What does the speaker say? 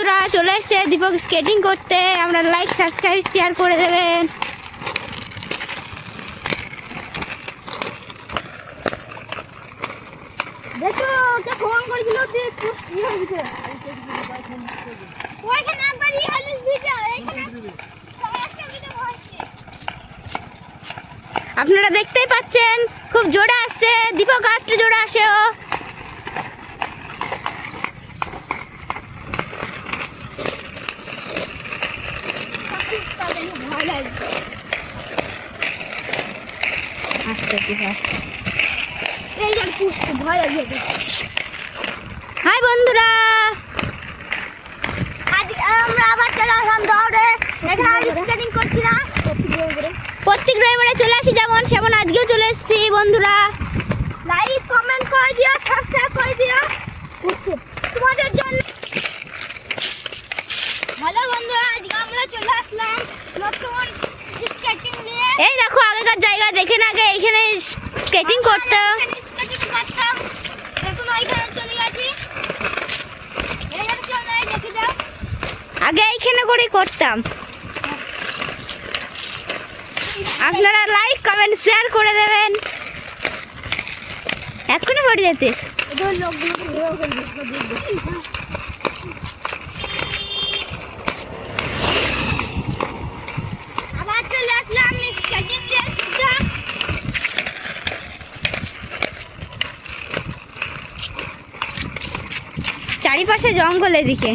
বন্ধুরা চলে এসছে দীপক স্কেটিং করতে। আমরা লাইক সাবস্ক্রাইব শেয়ার করে দেবেন। দেখো কে ফোন করেছিল দীপ কি হয়েছে ওইখানে একবার রিহার্সাল ভিডিও এইখানে একটা ভিডিও হচ্ছে। আপনারা দেখতেই পাচ্ছেন খুব জোরে আসছে দীপক, আটটু জোরে আসে ও। আস্তে আস্তে এই যে পুষ্টি ভয় লাগে। হাই বন্ধুরা, আজ আমরা আবার চলে আসলাম দৌড়ে। এখানে আমি স্কেটিং করছি না, প্রত্যেক রবিবারে চলে আসি যেমন সেমন আজকেও চলে এসেছি বন্ধুরা। লাইক কমেন্ট করে দিও, সাবস্ক্রাইব করে দিও তোমাদের জন্য। হ্যালো বন্ধুরা, আজকে আমরা চলে আসলাম নতুন স্কেটিং নিয়ে। এই দেখো আগেকার জায়গা দেখেন, আগে এখানে স্কেটিং করতাম। স্কেটিং করতাম, এখন ওইখানে চলে গেছি। এই দেখে দাও, আগে এইখানে করে করতাম। আপনারা লাইক কমেন্ট শেয়ার করে দেবেন। এখনই পড়ে যেতে এদের লোকগুলোকে ঘুরেও ফেলবে। আবার চলে আসলাম স্কেটিং নিয়ে সোজা। চারিপাশে জঙ্গল এদিকে।